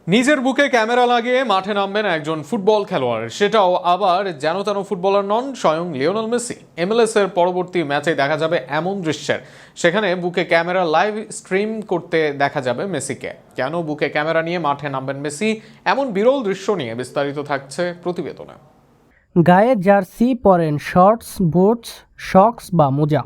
নিজের বুকে ক্যামেরা লাগিয়ে মাঠে নামবেন একজন ফুটবল খেলোয়াড়, সেটাও আবার যেন তেন ফুটবলার নন, স্বয়ং লিওনেল মেসি। এমএলএস এর পরবর্তী ম্যাচে দেখা যাবে এমন দৃশ্যের, সেখানে বুকে ক্যামেরা লাইভ স্ট্রিম করতে দেখা যাবে মেসিকে। কেন বুকে ক্যামেরা নিয়ে মাঠে নামবেন মেসি, এমন বিরল দৃশ্য নিয়ে বিস্তারিত থাকছে প্রতিবেদনে। গায়ে জার্সি পরেন, শর্টস, বুটস, শক্স বা মোজা।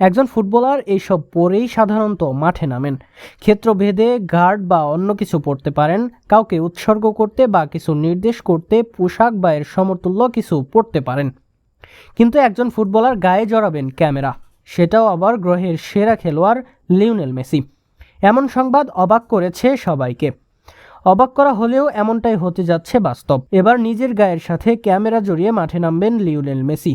একজন ফুটবলার এইসব পরেই সাধারণত মাঠে নামেন। ক্ষেত্রভেদে গার্ড বা অন্য কিছু পরতে পারেন, কাউকে উৎসর্গ করতে বা কিছু নির্দেশ করতে পোশাক বা এর সমতুল্য কিছু পরতে পারেন। কিন্তু একজন ফুটবলার গায়ে জড়াবেন ক্যামেরা, সেটাও আবার গ্রহের সেরা খেলোয়াড় লিওনেল মেসি। এমন সংবাদ অবাক করেছে সবাইকে। অবাক করা হলেও এমনটাই হতে যাচ্ছে বাস্তব। এবার নিজের গায়ের সাথে ক্যামেরা জড়িয়ে মাঠে নামবেন লিওনেল মেসি।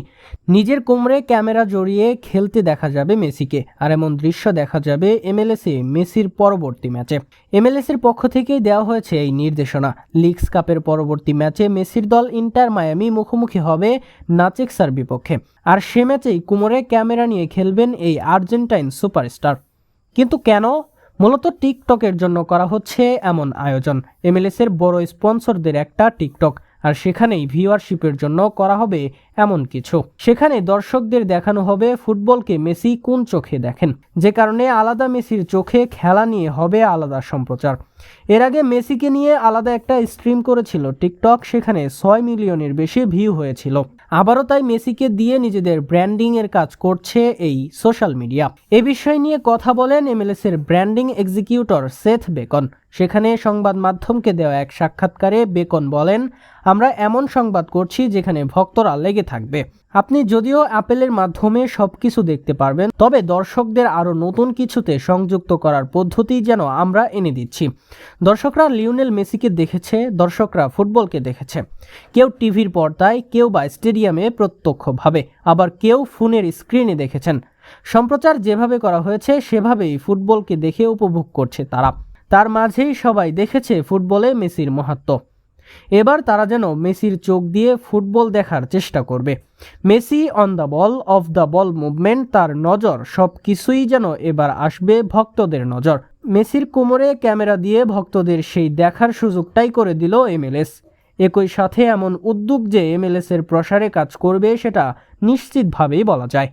নিজের কোমরে ক্যামেরা জড়িয়ে খেলতে দেখা যাবে মেসিকে। আর এমন দৃশ্য দেখা যাবে এমএলএসে মেসির পরবর্তী ম্যাচে। এমএলএসের পক্ষ থেকেই দেওয়া হয়েছে এই নির্দেশনা। লিগস কাপের পরবর্তী ম্যাচে মেসির দল ইন্টার মায়ামি মুখোমুখি হবে নাচেক্সার বিপক্ষে। আর সে ম্যাচেই কোমরে ক্যামেরা নিয়ে খেলবেন এই আর্জেন্টাইন সুপারস্টার। কিন্তু কেন? মূলত টিকটকের জন্য করা হচ্ছে এমন আয়োজন। এমএলএসের বড় স্পন্সরদের একটা টিকটক, আর সেখানেই ভিউয়ারশিপের জন্য করা হবে এমন কিছু। সেখানে দর্শকদের দেখানো হবে ফুটবলকে মেসি কোন চোখে দেখেন, যে কারণে আলাদা মেসির চোখে খেলা নিয়ে হবে আলাদা সম্প্রচার। এর আগে মেসিকে নিয়ে আলাদা একটা স্ট্রিম করেছিল টিকটক, সেখানে 6 মিলিয়নের বেশি ভিউ হয়েছিল। আবারও তাই মেসিকে দিয়ে নিজেদের ব্র্যান্ডিং এর কাজ করছে এই সোশ্যাল মিডিয়া। এ বিষয় নিয়ে কথা বলেন এমএলএস এর ব্র্যান্ডিং এক্সিকিউটর সেথ বেকন। সেখানে সংবাদ মাধ্যমকে দেওয়া এক সাক্ষাৎকারে বেকন বলেন, আমরা এমন সংবাদ করছি যেখানে ভক্তরা লেগে থাকবে। আপনি যদিও অ্যাপেলের মাধ্যমে সবকিছু দেখতে পারবেন, তবে দর্শকদের আরও নতুন কিছুতে সংযুক্ত করার পদ্ধতি যেন আমরা এনে দিচ্ছি। দর্শকরা লিওনেল মেসিকে দেখেছে, দর্শকরা ফুটবলকে দেখেছে। কেউ টিভির পর্দায়, কেউ বা স্টেডিয়ামে প্রত্যক্ষভাবে, আবার কেউ ফোনের স্ক্রিনে দেখেছেন। সম্প্রচার যেভাবে করা হয়েছে সেভাবেই ফুটবলকে দেখে উপভোগ করছে তারা। তার মাঝেই সবাই দেখেছে ফুটবলে মেসির মাহাত্ম্য। এবার তারা যেন মেসির চোখ দিয়ে ফুটবল দেখার চেষ্টা করবে। Messi on the ball, of the ball movement, তার নজর সব কিছুই যেন এবার আসবে ভক্তদের নজর। মেসির কোমরে ক্যামেরা দিয়ে ভক্তদের সেই দেখার সুযোগটাই করে দিল এমএলএস। একই সাথে এমন উদ্যোগ যে এমএলএস এর প্রসারে কাজ করবে সেটা নিশ্চিতভাবেই বলা যায়।